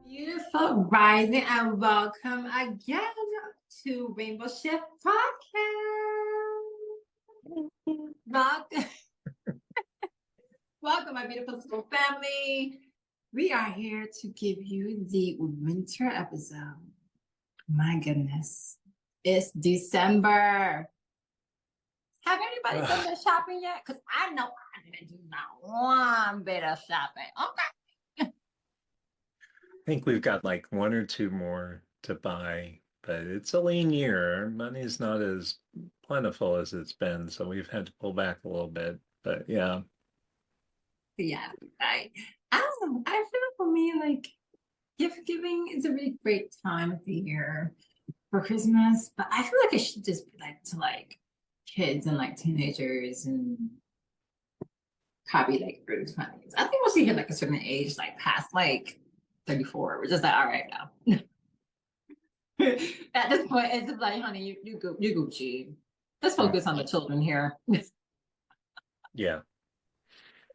Beautiful rising and welcome again to Rainbow Shift Podcast. Welcome, welcome, my beautiful school family. We are here to give you the winter episode. My goodness, it's December. Have anybody done their shopping yet? Because I know I didn't do not one bit of shopping. Okay. I think we've got like one or two more to buy, but it's a lean year. Money's not as plentiful as it's been, so we've had to pull back a little bit. But yeah. Yeah, I don't know. I feel for me like gift giving is a really great time of the year for Christmas, but I feel like it should just be like to like kids and like teenagers and probably like early 20s. I think once you hit like a certain age, like past like 34, we're just like, all right now. At this point, it's just like, honey, you Gucci. Let's focus on the children here. Yeah.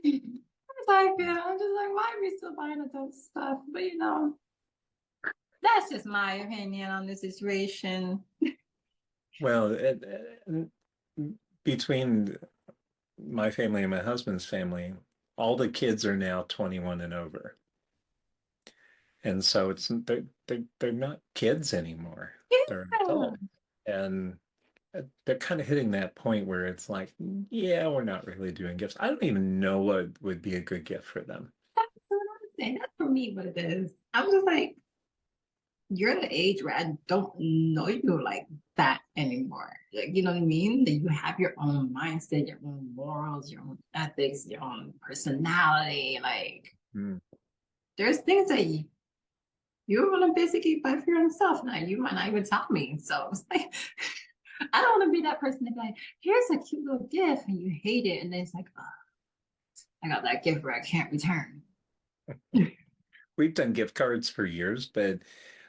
That's how I feel. I'm just like, why are we still buying adult stuff? But that's just my opinion on the situation. Well, between my family and my husband's family, all the kids are now 21 and over. And so they're not kids anymore. They're Yeah. adults. And they're kind of hitting that point where it's like, yeah, we're not really doing gifts. I don't even know what would be a good gift for them. That's what I'm saying. That's for me what it is. I'm just like, you're at the age where I don't know you like that anymore. Like, you know what I mean? That you have your own mindset, your own morals, your own ethics, your own personality. Like, there's things that you're gonna basically buy for yourself now. You might not even tell me. So it's like, I don't want to be that person to be like, here's a cute little gift, and you hate it, and then it's like, oh, I got that gift where I can't return. We've done gift cards for years, but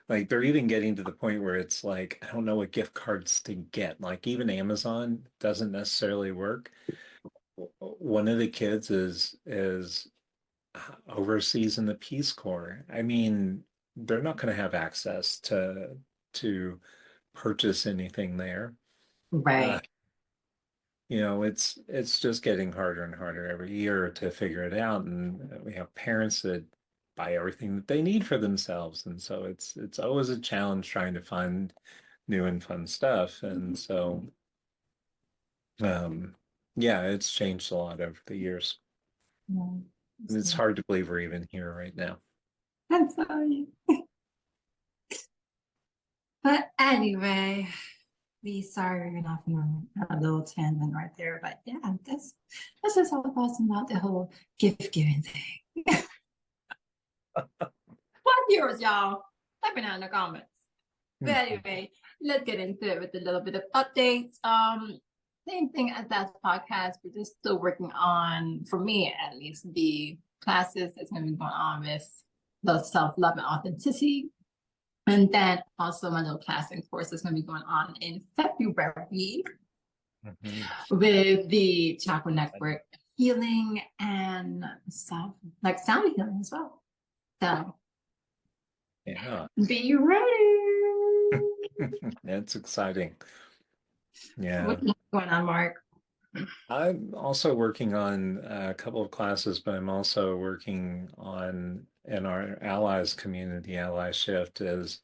like they're even getting to the point where it's like, I don't know what gift cards to get. Like even Amazon doesn't necessarily work. One of the kids is overseas in the Peace Corps. I mean, they're not going to have access to purchase anything there. Uh, Right. it's just getting harder and harder every year to figure it out, and we have parents that buy everything that they need for themselves, and so it's always a challenge trying to find new and fun stuff, and so um, yeah, it's changed a lot over the years. Yeah. And it's hard to believe we're even here right now. I'm sorry. But anyway, we sorry we're not gonna have a little tangent right there. But yeah, that's just all thoughts about the whole gift giving thing. What's yours, y'all? Let me know in the comments. But anyway, let's get into it with a little bit of updates. Same thing as that podcast. We're just still working on, for me at least, the classes that's going to be going on with the self-love and authenticity. And then also my little class and course that's going to be going on in February with the Chakra Network healing and self, like sound healing as well. So Yeah, be ready. it's exciting. Yeah. What's going on, Mark? I'm also working on a couple of classes, but I'm also working on in our allies community, Ally Shift is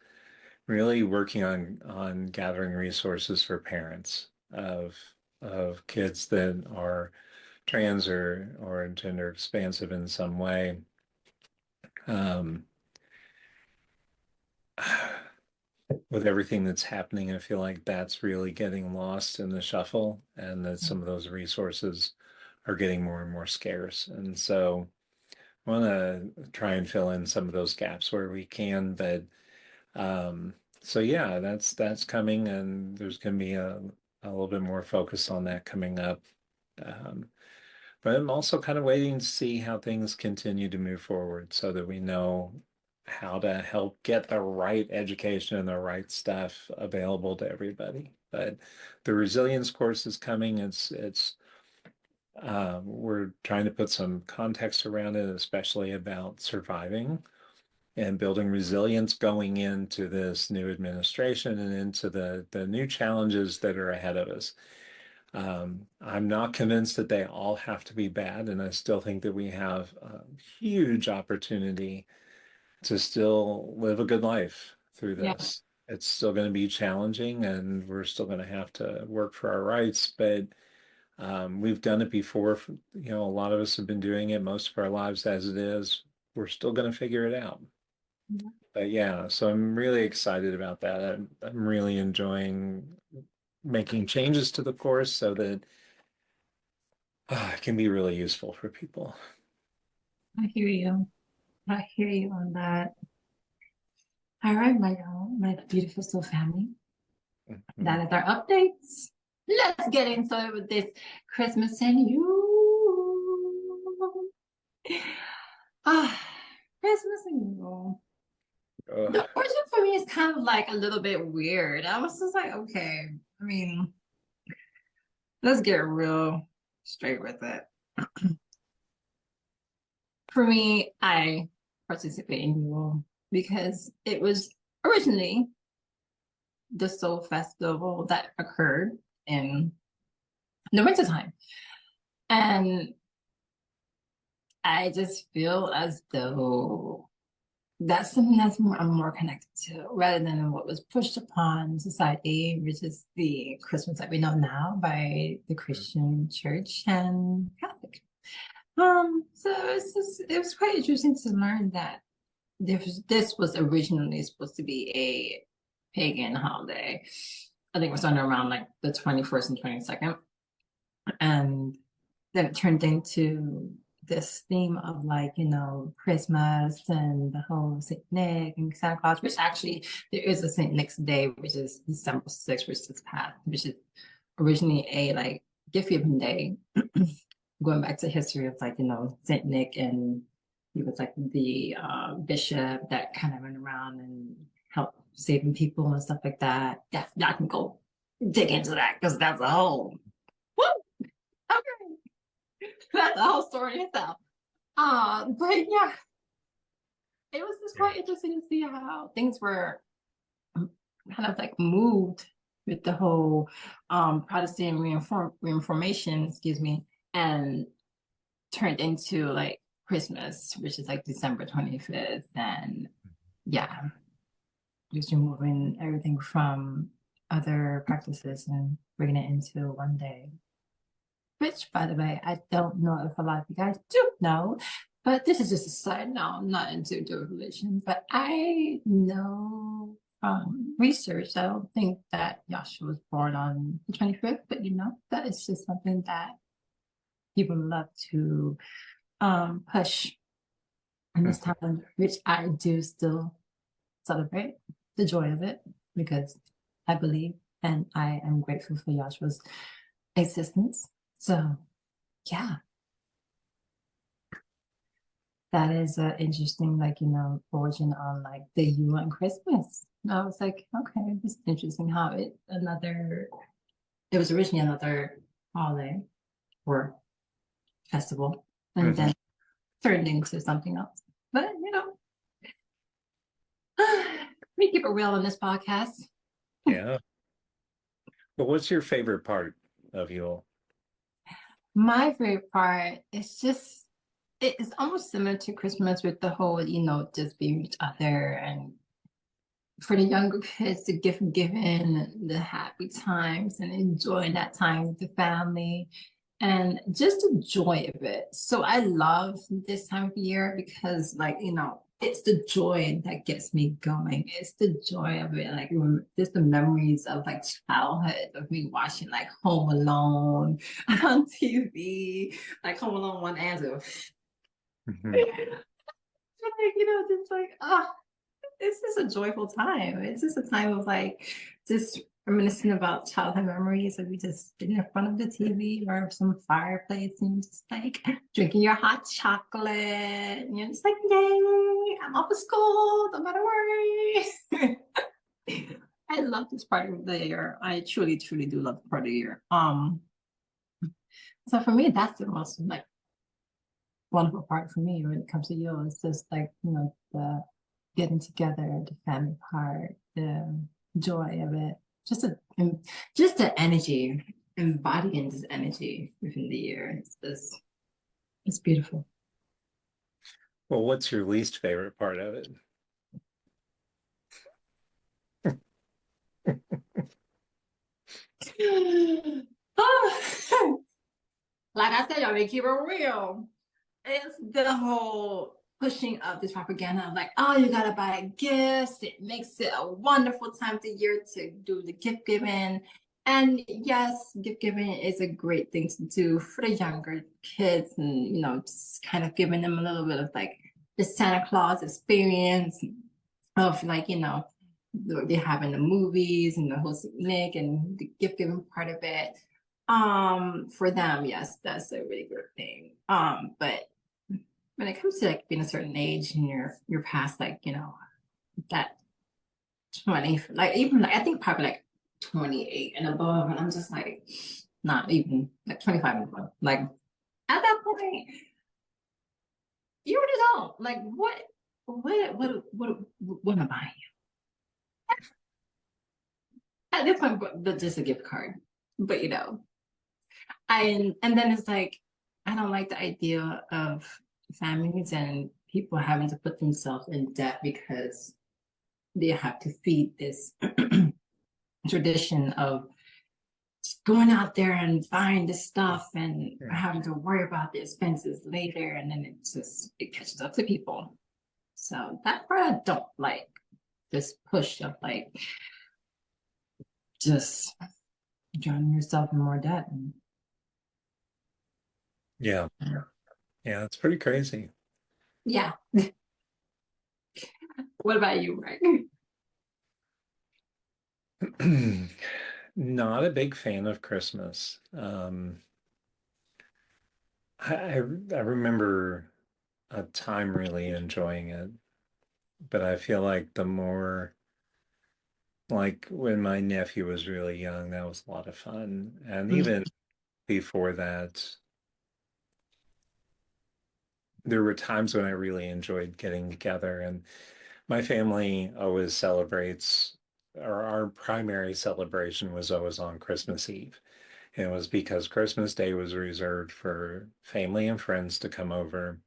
really working on gathering resources for parents of kids that are trans or gender expansive in some way. Um, with everything that's happening, I feel like that's really getting lost in the shuffle, and that some of those resources are getting more and more scarce. And so I want to try and fill in some of those gaps where we can. But so yeah, that's coming, and there's going to be a little bit more focus on that coming up. Um, but I'm also kind of waiting to see how things continue to move forward so that we know how to help get the right education and the right stuff available to everybody. But the resilience course is coming. We're trying to put some context around it, especially about surviving and building resilience going into this new administration and into the new challenges that are ahead of us. I'm not convinced that they all have to be bad, and I still think that we have a huge opportunity to still live a good life through Yeah, this. It's still going to be challenging, and we're still going to have to work for our rights, but we've done it before. A lot of us have been doing it most of our lives as it is. We're still going to figure it out. But yeah, so I'm really excited about that. I'm really enjoying making changes to the course so that it can be really useful for people. I hear you. I hear you on that. All right, my beautiful soul family. That Mhm. is our updates. Let's get into it with this Christmas and you. Ah, Christmas and you. Ugh. The origin for me is kind of like a little bit weird. I was just like, okay, I mean, let's get real straight with it. For me, I participate in Yule because it was originally the Soul Festival that occurred in the wintertime. And I just feel as though that's something I'm more connected to rather than what was pushed upon society, which is the Christmas that we know now by the Christian church and Catholic. So it was quite interesting to learn that this was originally supposed to be a pagan holiday. I think it was on around like the 21st and 22nd. And then it turned into this theme of like, Christmas and the whole Saint Nick and Santa Claus, which actually there is a Saint Nick's Day, which is December 6th, which is past, which is originally a like gift giving day, going back to history of like, Saint Nick, and he was like the bishop that kind of went around and helped saving people and stuff like that. Yeah, y'all can go dig into that because that's a whole woo, okay. That's a whole story in itself. But yeah, it was just Yeah. quite interesting to see how things were kind of like moved with the whole Protestant reformation, excuse me, and turned into like Christmas, which is like December 25th. And yeah, just removing everything from other practices and bringing it into one day. Which, by the way, I don't know if a lot of you guys do know, but this is just a side note. I'm not into the religion, but I know from research, I don't think that Yahshua was born on the 25th, but that is just something that people love to push in this time, which I do still celebrate the joy of it because I believe and I am grateful for Yahshua's existence. So, yeah, that is an interesting, like, origin on like the Yule and Christmas. And I was like, okay, this is interesting how it was originally another holiday or festival and Mhm. then turned into something else. But, we keep it real on this podcast. Yeah. But what's your favorite part of Yule? My favorite part is just, it's almost similar to Christmas with the whole, just being with each other and for the younger kids, the gift giving, the happy times, and enjoying that time with the family, and just the joy of it. So I love this time of year because, like, it's the joy that gets me going. It's the joy of it, like just the memories of like childhood of me watching like Home Alone on TV, like Home Alone one and two. Mhm. Like, just like it's just a joyful time. It's just a time of like just reminiscing about childhood memories of you just sitting in front of the TV or some fireplace and just like drinking your hot chocolate. And you're just like, yay, I'm off of school, don't gotta worry. I love this part of the year. I truly, truly do love the part of the year. So for me, that's the most like wonderful part for me when it comes to you. It's just like, the getting together, the family part, the joy of it, just the just the energy, embodying this energy within the year. It's beautiful. Well, what's your least favorite part of it? Oh, like I said, y'all, they keep it real. It's the whole pushing of this propaganda of like, oh, you gotta buy gifts. It makes it a wonderful time of the year to do the gift giving. And yes, gift giving is a great thing to do for the younger kids, and just kind of giving them a little bit of like the Santa Claus experience of like, they have in the movies and the whole Nick and the gift giving part of it. For them, yes, that's a really good thing. But when it comes to like being a certain age and you're past like, that 20, like even like I think probably like 28 and above, and I'm just like not even like 25 and above. Like at that point, you're an adult. Like what am I buying you? At this point, but just a gift card. But and then it's like I don't like the idea of families and people having to put themselves in debt because they have to feed this tradition of going out there and buying this stuff and Yeah. having to worry about the expenses later, and then it catches up to people. So that part I don't like, this push of like just drowning yourself in more debt. And, Yeah. Yeah, it's pretty crazy. yeah. What about you, Greg? Not a big fan of Christmas. I remember a time really enjoying it, but I feel like the more like when my nephew was really young, that was a lot of fun. And even before that, there were times when I really enjoyed getting together. And my family always celebrates, or our primary celebration was always on Christmas Eve. And it was because Christmas Day was reserved for family and friends to come over.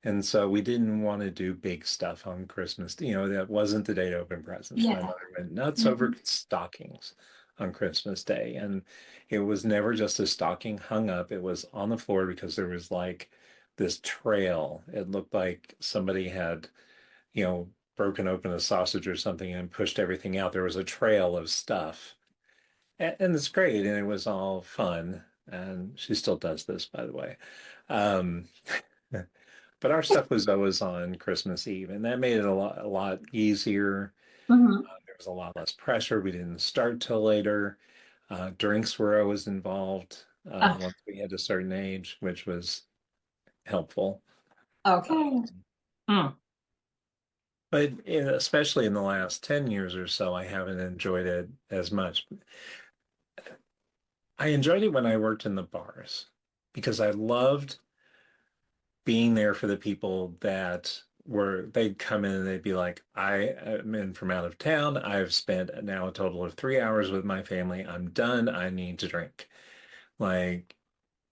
And so we didn't want to do big stuff on Christmas. That wasn't the day to open presents. My Yeah. mother went nuts over Mhm. stockings on Christmas Day. And it was never just a stocking hung up, it was on the floor because there was like this trail. It looked like somebody had, broken open a sausage or something and pushed everything out. There was a trail of stuff. And it's great. And it was all fun. And she still does this, by the way. Um, But our stuff was always on Christmas Eve, and that made it a lot easier. Mhm. There was a lot less pressure. We didn't start till later. Drinks were always involved Oh, once we hit a certain age, which was helpful. okay. Mm. But especially in the last 10 years or so, I haven't enjoyed it as much. I enjoyed it when I worked in the bars because I loved being there for the people that they'd come in and they'd be like, I am in from out of town. I've spent now a total of 3 hours with my family. I'm done. I need to drink. Like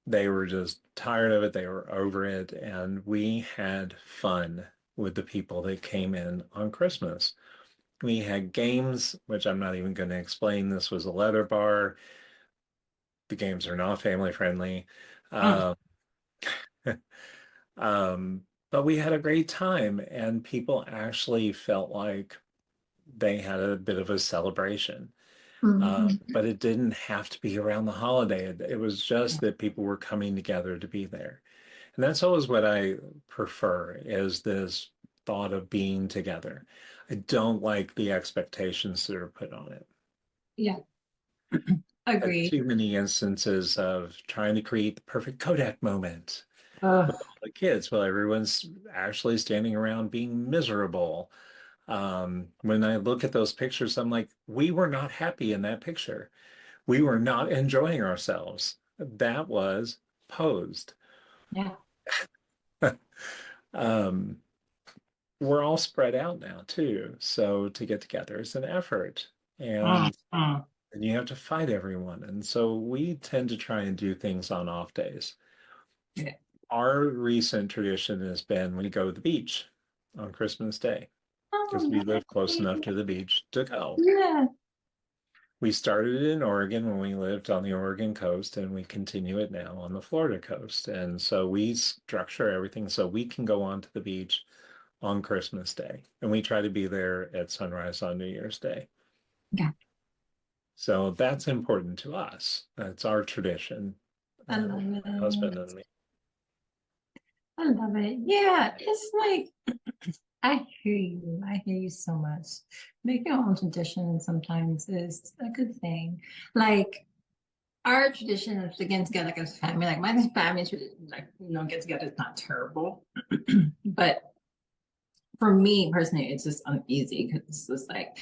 they were just tired of it. They were over it. And we had fun with the people that came in on Christmas. We had games, which I'm not even going to explain. This was a leather bar. The games are not family friendly. Mm. Um, but we had a great time, and people actually felt like they had a bit of a celebration. Mhm. But it didn't have to be around the holiday. It was just that people were coming together to be there. And that's always what I prefer is this thought of being together. I don't like the expectations that are put on it. Yeah. Had Agreed. too many instances of trying to create the perfect Kodak moment Ugh. with all the kids while everyone's actually standing around being miserable. When I look at those pictures, I'm like, we were not happy in that picture. We were not enjoying ourselves. That was posed. Yeah. Um, we're all spread out now too. So to get together is an effort. Mm, And mm. and you have to fight everyone. And so we tend to try and do things on off days. Yeah. Our recent tradition has been we go to the beach on Christmas Day because we Oh, live close enough nice. to the beach to go. Yeah. We started in Oregon when we lived on the Oregon coast, and we continue it now on the Florida coast. And so we structure everything so we can go onto the beach on Christmas Day. And we try to be there at sunrise on New Year's Day. Yeah. So that's important to us. That's our tradition, I love my husband it. and me. I love it. Yeah. It's like, I hear you. I hear you so much. Making your own tradition sometimes is a good thing. Like, our tradition of getting together like as a family, like my family, like, get together is not terrible. But for me personally, it's just uneasy because it's just like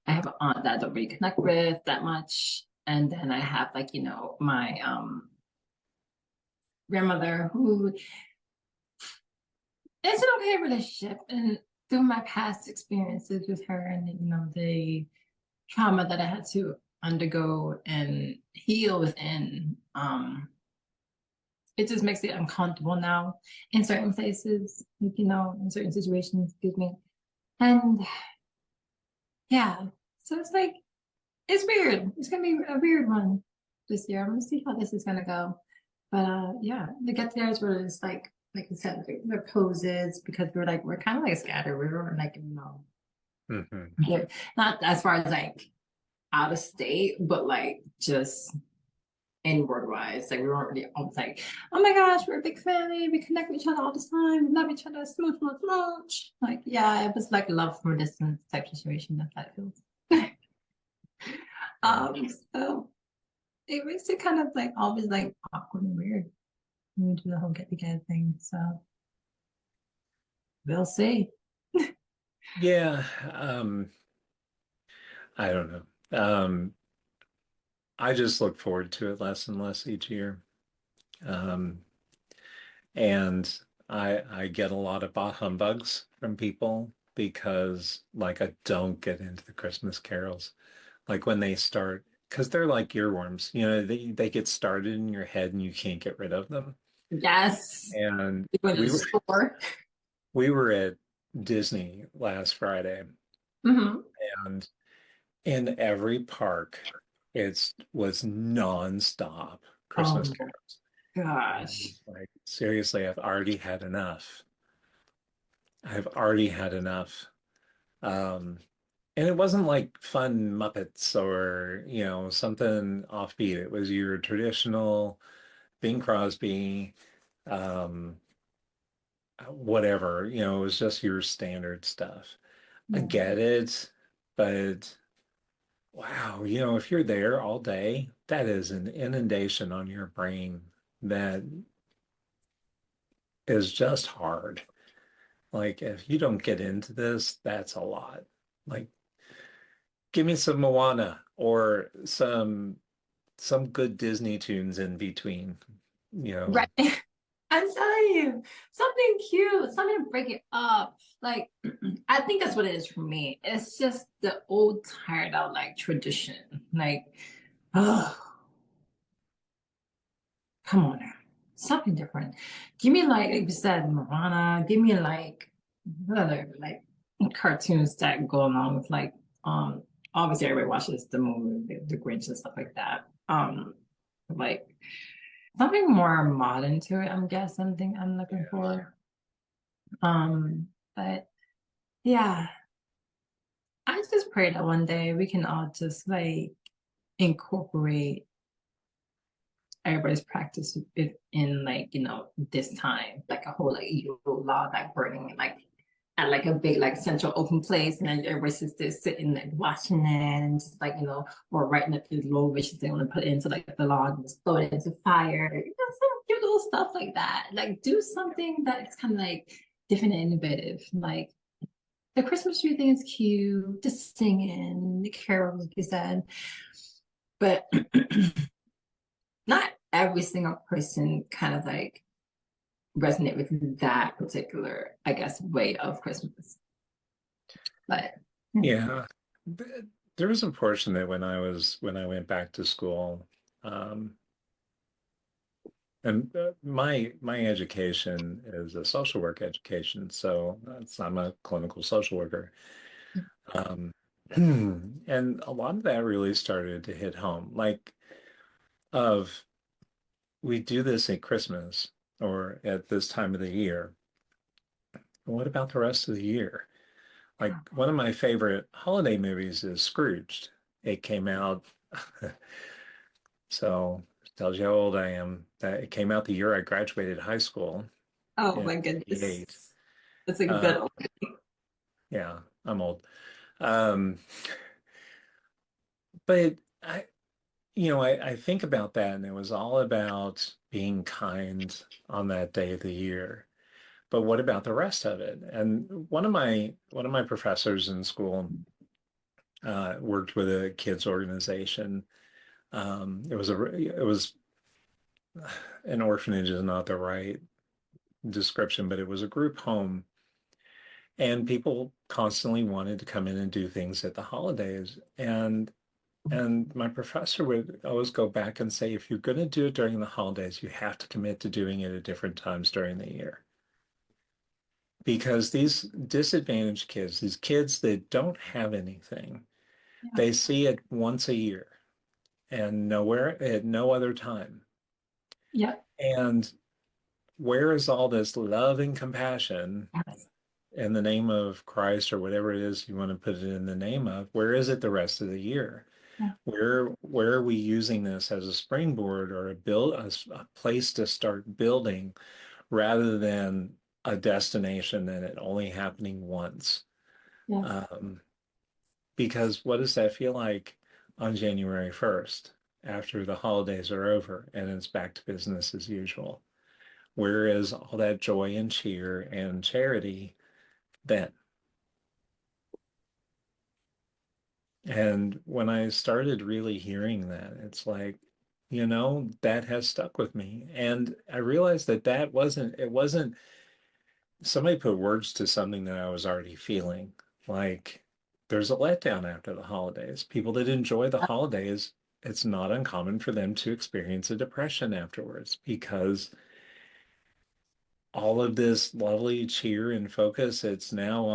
I have an aunt that I don't really connect with that much. And then I have like, my grandmother who it's an okay relationship. And through my past experiences with her and the trauma that I had to undergo and heal within, it just makes it uncomfortable now in certain places, in certain situations, excuse me. And yeah, so it's like, it's weird. It's gonna be a weird one this year. I'm gonna see how this is gonna go. But yeah, the get togethers were just like I said, the poses because we're kind of like scattered. We were like, Hmm. here, not as far as like out of state, but like just inward wise. Like we weren't really almost like, oh my gosh, we're a big family. We connect with each other all the time. We love each other. Smooch, smooch, smooch. Like, yeah, it was like love from a distance type situation that feels. Yeah. So it makes it kind of like always like awkward and weird when we do the whole get together thing. So we'll see. Yeah. I don't know. I just look forward to it less and less each year. Um, and I get a lot of bah humbugs from people because like I don't get into the Christmas carols. Like when they start, because they're like earworms, they get started in your head and you can't get rid of them. Yes. And We went to we the were store. we were at Disney last Friday, Hmm. and in every park, it was nonstop Christmas Oh carols. And gosh. it's like, seriously, I've already had enough. I've already had enough. Um, and it wasn't like fun Muppets or, something offbeat. It was your traditional Bing Crosby, um, whatever, it was just your standard stuff. I Yeah. get it, but wow, if you're there all day, that is an inundation on your brain that is just hard. Like, if you don't get into this, that's a lot. Like, give me some Moana or some good Disney tunes in between, you know. Right. I'm telling you, something cute, something to break it up. Like, I think that's what it is for me. It's just the old, tired out like tradition. Like, oh, come on now, something different. Give me like you said, Moana. Give me like what other like cartoons that go along with like obviously everybody watches the movie, the Grinch and stuff like that. Like something more modern to it. I'm guessing something I'm looking for. But yeah, I just pray that one day we can all just like incorporate everybody's practice it in like this time like a whole like yule log like burning like at like a big like central open place and then everybody's just there sitting like watching it and just like or writing up these little wishes they want to put into like the log and just throw it into fire some cute little stuff like that like do something that's kind of like different and innovative like the Christmas tree thing is cute, the singing, the carols, like you said, but not every single person kind of like resonate with that particular, I guess, way of Christmas. But Yeah. Th- There was a portion that when I went back to school, um, and my education is a social work education, so I'm a clinical social worker. Um, and a lot of that really started to hit home. Like of we do this at Christmas or at this time of the year. What about the rest of the year? Like one of my favorite holiday movies is Scrooged. It came out, so tells you how old I am. That it came out the year I graduated high school oh in my '88. goodness, that's a Uh, good old. yeah, I'm old. Um, but I think about that, and it was all about being kind on that day of the year. But what about the rest of it? And one of my professors in school worked with a kids organization. It was an orphanage is not the right description, but it was a group home, and people constantly wanted to come in and do things at the holidays. And my professor would always go back and say, if you're going to do it during the holidays, you have to commit to doing it at different times during the year. Because these disadvantaged kids, these kids that don't have anything, Yeah, they see it once a year and nowhere at no other time. yep, And where is all this love and compassion yes, in the name of Christ or whatever it is you want to put it in the name of? Where is it the rest of the year? yeah, Where are we using this as a springboard or a place to start building rather than a destination and it only happening once? yeah, Um, because what does that feel like on January 1st after the holidays are over and it's back to business as usual? Where is all that joy and cheer and charity then? And when I started really hearing that, it's like, that has stuck with me. And I realized that it wasn't, somebody put words to something that I was already feeling. Like there's a letdown after the holidays. People that enjoy the holidays, it's not uncommon for them to experience a depression afterwards because all of this lovely cheer and focus, it's now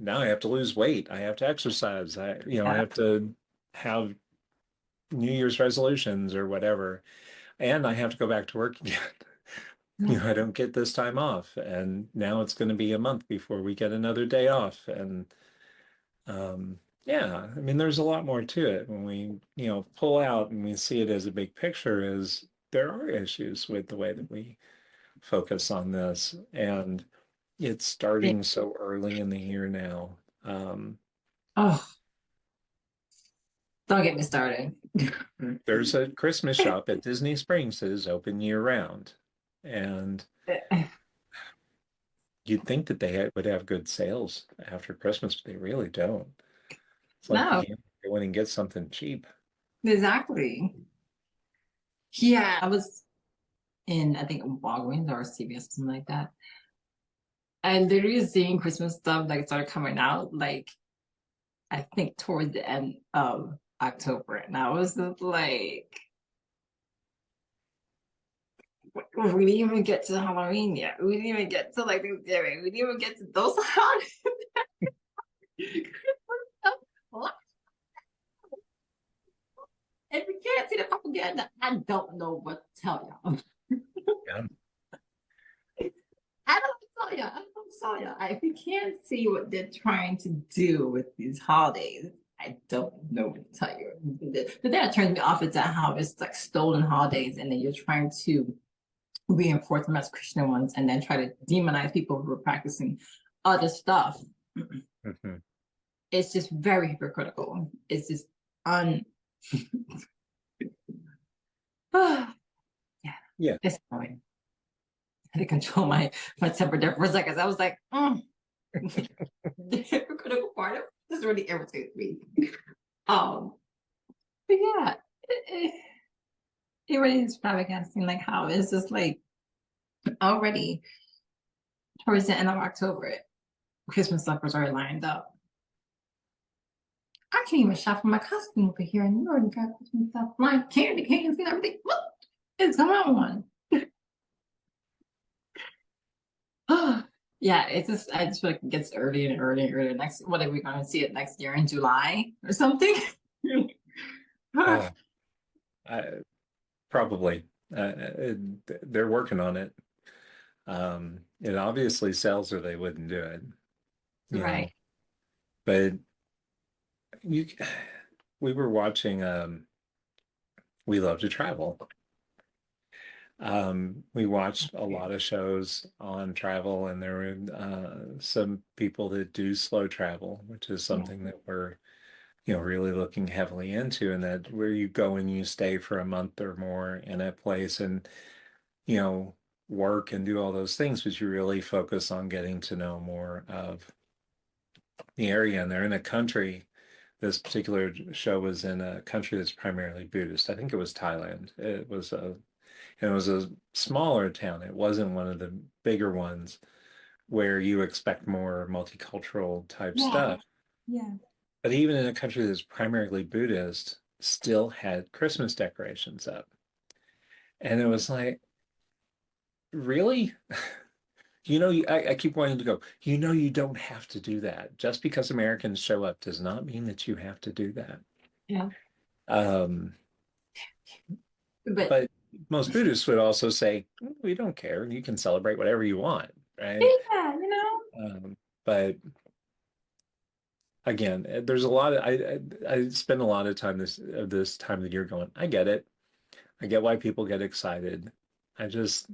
I have to lose weight. I have to exercise. I yeah, have to have New Year's resolutions or whatever. And I have to go back to work again. yeah. I don't get this time off. And now it's going to be a month before we get another day off. And yeah, I mean, there's a lot more to it when we, pull out and we see it as a big picture is there are issues with the way that we focus on this. And it's Yeah. starting so early in the year now. Oh, don't get me started. There's a Christmas shop at Disney Springs that is open year round. And you'd think that would have good sales after Christmas, but they really don't. It's like you No, can't go in and get something cheap. exactly. Yeah, I was in, I think, Walgreens or CVS, something like that. And literally seeing Christmas stuff like started coming out, like I think towards the end of October. And I was just like, we didn't even get to Halloween yet. We didn't even get to like Thanksgiving. We didn't even get to those holidays. What? If we can't see the propaganda, I don't know what to tell y'all. Yeah. I don't tell you. I don't tell you. If you can't see what they're trying to do with these holidays, I don't know what to tell you. The thing that turns me off is that how it's like stolen holidays, and then you're trying to reinforce them as Christian ones, and then try to demonize people who are practicing other stuff. Mhm. It's just very hypocritical. It's just un. Yeah, Yeah. it's annoying. I had to control my temper there for a second. I was like, mm. The hypocritical part of this really irritates me. Um, but yeah, it really is flabbergasting, like how it's just like already towards the end of October, Christmas stuff was already lined up. I can't even shop for my costume over here, and you already got Christmas stuff like candy canes and everything. What is going on? Yeah, it's just I just feel like it gets earlier and earlier and earlier. Next, what are we going to see it next year in July or something? Oh, I, probably. They're working on it. It obviously sells or they wouldn't do it, you Right. know. But you, we were watching. We love to travel. We watched a lot of shows on travel, and there were some people that do slow travel, which is Yeah. something that we're, you know, really looking heavily into, and that where you go and you stay for a month or more in a place and, you know, work and do all those things, but you really focus on getting to know more of the area. And they're in a country. This particular show was in a country that's primarily Buddhist. I think it was Thailand. It was a smaller town. It wasn't one of the bigger ones where you expect more multicultural type Yeah. stuff. Yeah. But even in a country that's primarily Buddhist, still had Christmas decorations up. And it was like, really? You know, I keep wanting to go, you know, you don't have to do that. Just because Americans show up does not mean that you have to do that. Yeah. Um, But but most Buddhists would also say, we don't care. You can celebrate whatever you want, right? yeah, But again, there's a lot of I spend a lot of time this time of the year going, I get it. I get why people get excited. I just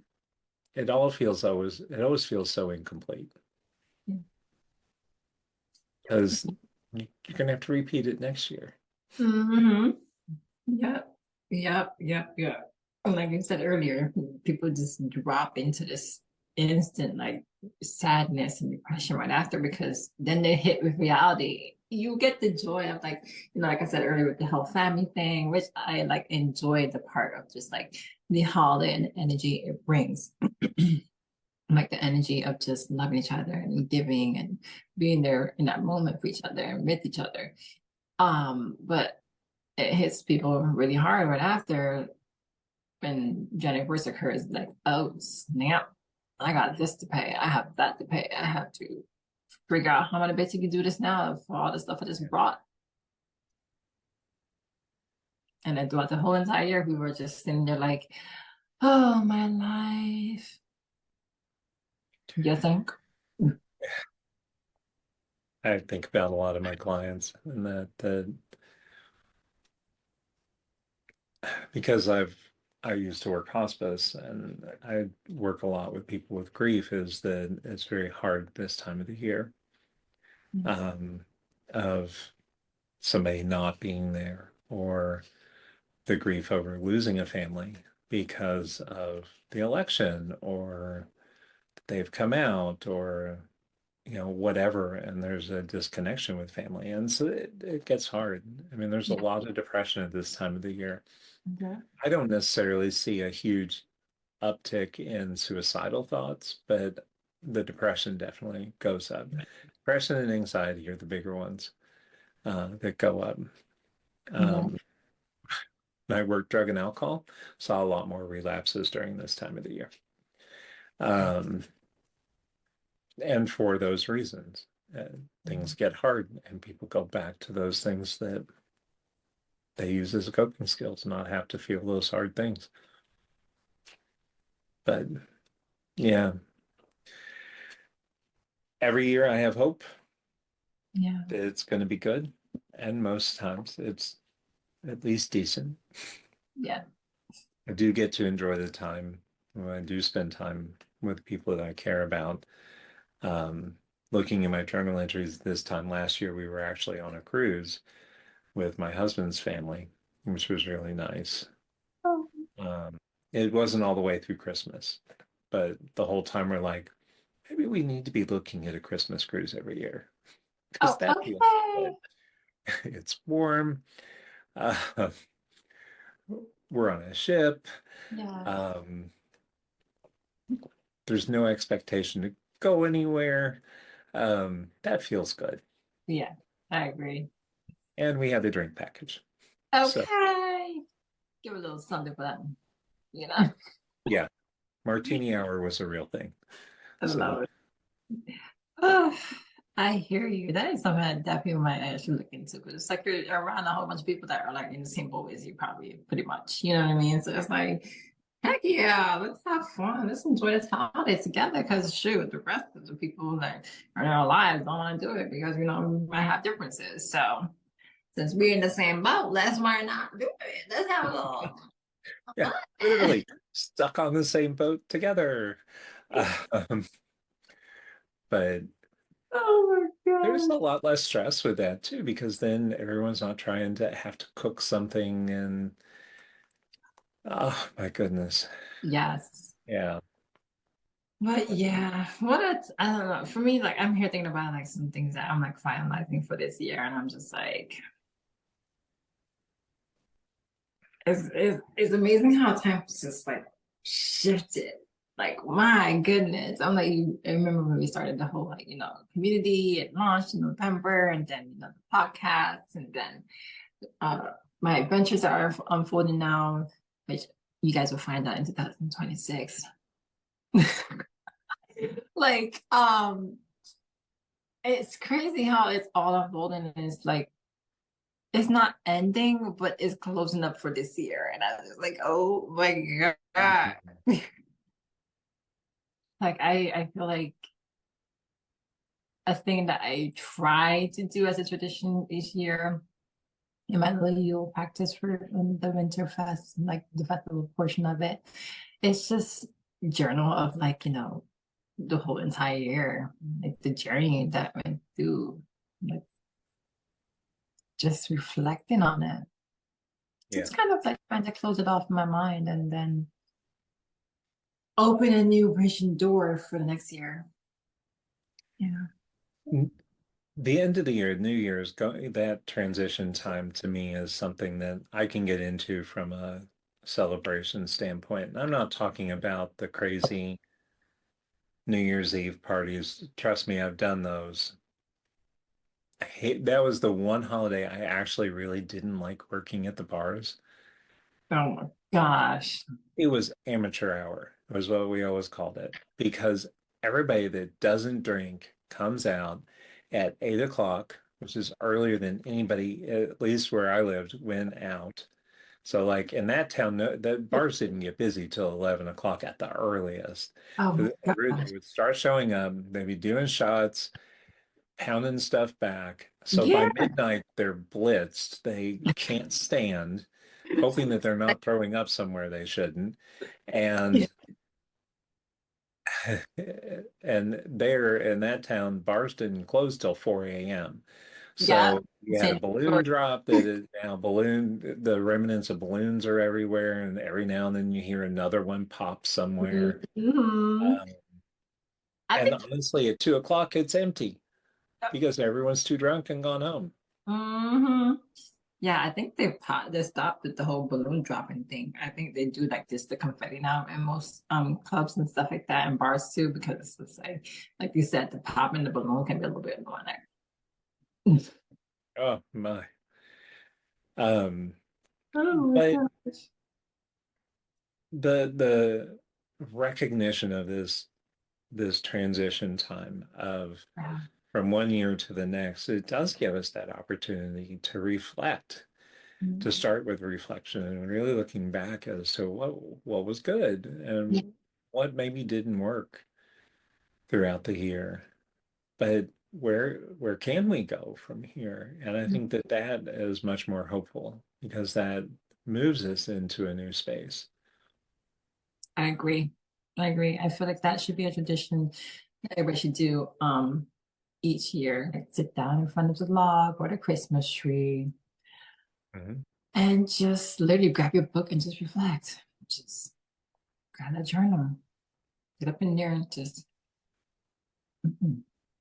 it always feels so incomplete because you're gonna have to repeat it next year. hmm Yep. Yep. Yep. Yep. And like you said earlier, people just drop into this instant like sadness and depression right after because then they hit with reality. You get the joy of like, like I said earlier with the whole family thing, which I like enjoy the part of just like the holiday and the energy it brings. Like the energy of just loving each other and giving and being there in that moment for each other and with each other. But it hits people really hard right after when January 1st occurs, like, oh snap, I got this to pay, I have that to pay, I have to figure out how I'm gonna basically do this now for all the stuff I just brought. And then throughout the whole entire year, we were just sitting there like, oh my life. You think? I think about a lot of my clients and that because I used to work hospice and I work a lot with people with grief is that it's very hard this time of the year um, of somebody not being there or the grief over losing a family because of the election or they've come out or you know whatever and there's a disconnection with family and so it gets hard. I mean there's a Yeah. lot of depression at this time of the year. Yeah. I don't necessarily see a huge uptick in suicidal thoughts, but the depression definitely goes up. Depression and anxiety are the bigger ones that go up. Yeah. Um, I worked drug and alcohol, saw a lot more relapses during this time of the year. Um, and for those reasons, things get hard and people go back to those things that they use as a coping skill to not have to feel those hard things. But yeah, every year I have hope Yeah. that it's going to be good. And most times it's at least decent. Yeah. I do get to enjoy the time when I do spend time with people that I care about. Um, Looking at my journal entries this time last year, we were actually on a cruise with my husband's family, which was really nice. Oh, Um, it wasn't all the way through Christmas, but the whole time we're like, maybe we need to be looking at a Christmas cruise every year because Oh, that feels good. okay. It's warm. Uh, we're on a ship. Yeah. Um, there's no expectation to go anywhere. That feels good. Yeah, I agree. And we have the drink package. So Okay. Give a little something for them, you know. yeah, martini hour was a real thing. I So love it. Oh, I hear you. That is something I definitely might actually look into because it's like you're around a whole bunch of people that are like in the same boat as you, probably pretty much. You know what I mean? So it's like, heck yeah, let's have fun. Let's enjoy this holiday together. Because shoot, the rest of the people that are in our lives don't want to do it because we might have differences. So since we're in the same boat, let's why not do it? Let's have a little yeah, fun. literally stuck on the same boat together. Um, but Oh my there's a God. lot less stress with that too, because then everyone's not trying to have to cook something and oh my goodness. Yes. Yeah. But yeah, I don't know. For me, like I'm here thinking about like some things that I'm like finalizing for this year, and I'm just like, it's amazing how time's just like shifted. Like my goodness, I'm like, I remember when we started the whole like community. It launched in November, and then the podcast, and then uh my adventures are unfolding now, which you guys will find out in 2026. Like, it's crazy how it's all unfolding and it's like it's not ending, but it's closing up for this year. And I was like, oh my God. Like I feel like a thing that I try to do as a tradition each year in my little Yule practice for the Winter Fest, like the festival portion of it, it's just journal of like, the whole entire year, like the journey that I went through, like just reflecting on it. Yeah. It's kind of like trying to close it off in my mind and then open a new vision door for the next year. Yeah. The end of the year, New Year's, that transition time to me is something that I can get into from a celebration standpoint. And I'm not talking about the crazy New Year's Eve parties. Trust me, I've done those. That was the one holiday I actually really didn't like working at the bars. Oh my gosh. It was amateur hour, was what we always called it, because everybody that doesn't drink comes out at 8 o'clock, which is earlier than anybody, at least where I lived, went out. So, like in that town, no, the bars didn't get busy till 11 o'clock at the earliest. Oh my They gosh. would start showing up, they'd be doing shots, pounding stuff back. So by Yeah. midnight, they're blitzed. They can't stand, hoping that they're not throwing up somewhere they shouldn't. And and there in that town, bars didn't close till 4 a.m. Yeah. So you had a Same balloon story. drop that is now the remnants of balloons are everywhere, and every now and then you hear another one pop somewhere. Mhm. Um, I and think. honestly, at 2 o'clock, it's empty because everyone's too drunk and gone home. Hmm. Yeah, I think they stopped with the whole balloon dropping thing. I think they do like just the confetti now in most clubs and stuff like that and bars too because it's like you said, the pop and the balloon can be a little bit annoying there. Oh my. Um, Oh my but gosh. the recognition of this transition time of Yeah. from one year to the next, it does give us that opportunity to reflect, to start with reflection and really looking back as to what was good Yeah, and what maybe didn't work throughout the year. But where can we go from here? And I think that that is much more hopeful because that moves us into a new space. I agree. I agree. I feel like that should be a tradition that everybody should do each year. Like sit down in front of the log or the Christmas tree Mhm. and just literally grab your book and just reflect. Just grab that journal. Get up in there and just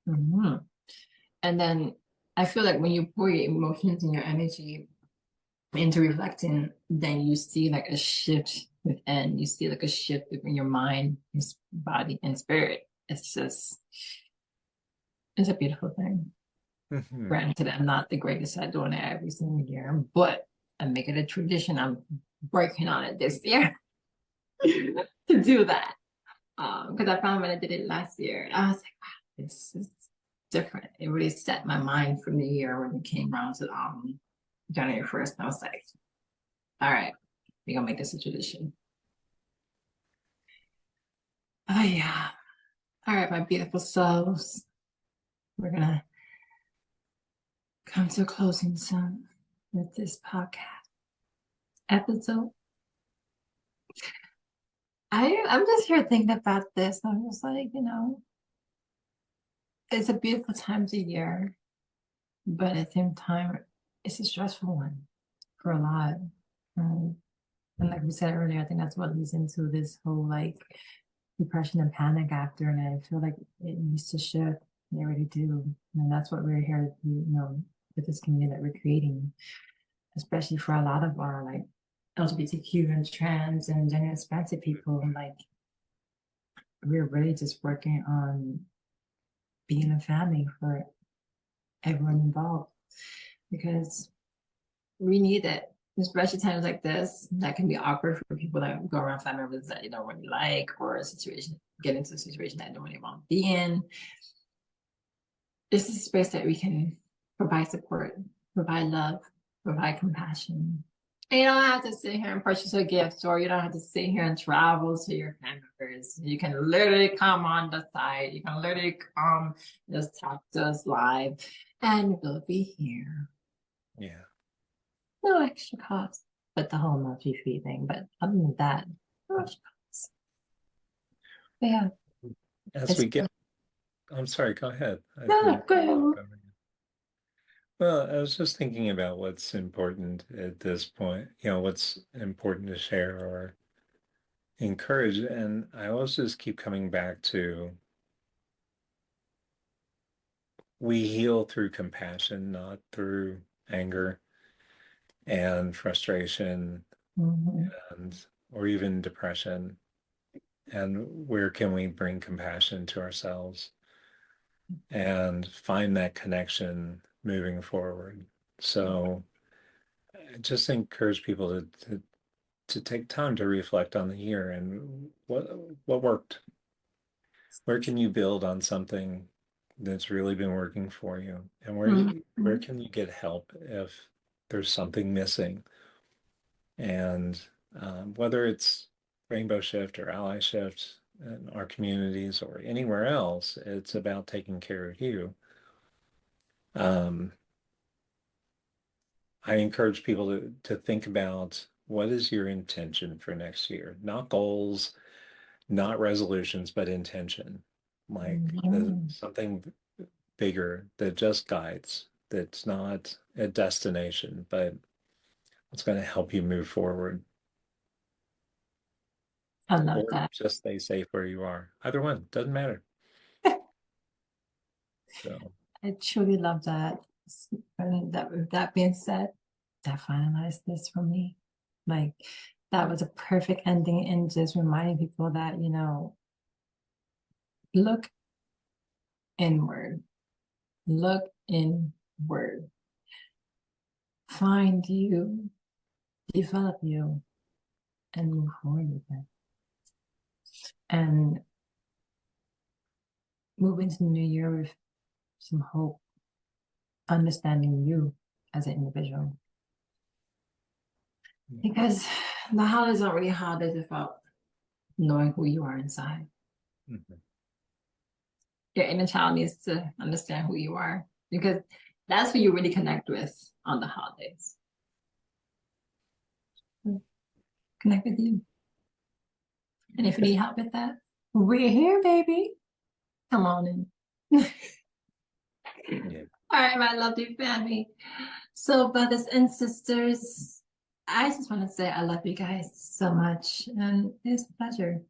Mhm. And then I feel like when you pour your emotions and your energy into reflecting, then you see like a shift within. You see like a shift within your mind, your body, and spirit. It's just, it's a beautiful thing. Mhm. Granted, I'm not the greatest at doing it every single year, but I make it a tradition. I'm working on it this year to do that. Because I found when I did it last year, I was like, wow, this is different. It really set my mind for the year when it came around to January 1st. And I was like, all right, we're gonna make this a tradition. Oh yeah. All right, my beautiful souls. We're gonna come to a closing soon with this podcast episode. I'm just here thinking about this. I'm just like, it's a beautiful time of the year, but at the same time, it's a stressful one for a lot. Um, and like we said earlier, I think that's what leads into this whole like depression and panic after. And I feel like it needs to shift. They really do. And that's what we're here, with this community that we're creating, especially for a lot of our like LGBTQ and trans and gender expansive people. Like we're really just working on being a family for everyone involved because we need it, especially times like this that can be awkward for people that go around family members that you don't really like or a situation, get into a situation that you don't really want to be in. This is a space that we can provide support, provide love, provide compassion. And you don't have to sit here and purchase a gift, or you don't have to sit here and travel to your family members. You can literally come on the site. You can literally come, just talk to us live, and we'll be here. Yeah. No extra cost, but the whole monthly fee thing. But other than that, no extra cost. But yeah, As it's we get, I'm sorry, go ahead. I no, didn't go talk ahead. over you. Well, I was just thinking about what's important at this point, what's important to share or encourage. And I always just keep coming back to we heal through compassion, not through anger and frustration Mhm. and or even depression. And where can we bring compassion to ourselves and find that connection moving forward? So I just encourage people to take time to reflect on the year and what worked. Where can you build on something that's really been working for you? And where Mhm. can you get help if there's something missing? And whether it's Rainbow Shift or Ally Shift in our communities or anywhere else, it's about taking care of you. Um, I encourage people to think about what is your intention for next year, not goals, not resolutions, but intention, like Mhm. something bigger that just guides, that's not a destination, but it's going to help you move forward I love or that. just stay safe where you are. Either one, doesn't matter. So, I truly love that. And that with that being said, that finalized this for me. Like that was a perfect ending and just reminding people that, look inward. Look inward. Find you, develop you, and move forward with it. And move into the new year with some hope, understanding you as an individual. Because the holidays aren't really holidays without knowing who you are inside. mhm. Your inner child needs to understand who you are because that's who you really connect with on the holidays. Connect with you. And if you need help with that, we're here, baby. Come on in. Yeah. All right, my lovely family. So, brothers and sisters, I just want to say I love you guys so much. And it's a pleasure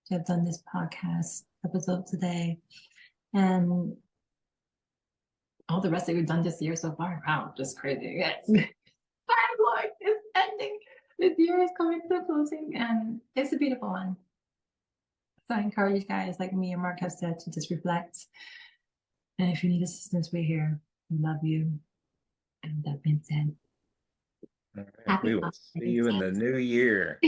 to have done this podcast episode today. And all the rest that we've done this year so far. Wow, just crazy. Yes. I'm like, it's ending. This year is coming to a closing and it's a beautiful one. So I encourage you guys, like me and Mark have said, to just reflect. And if you need assistance, we're here. We love you. And that being said, All right. happy We will see holidays. you in the new year.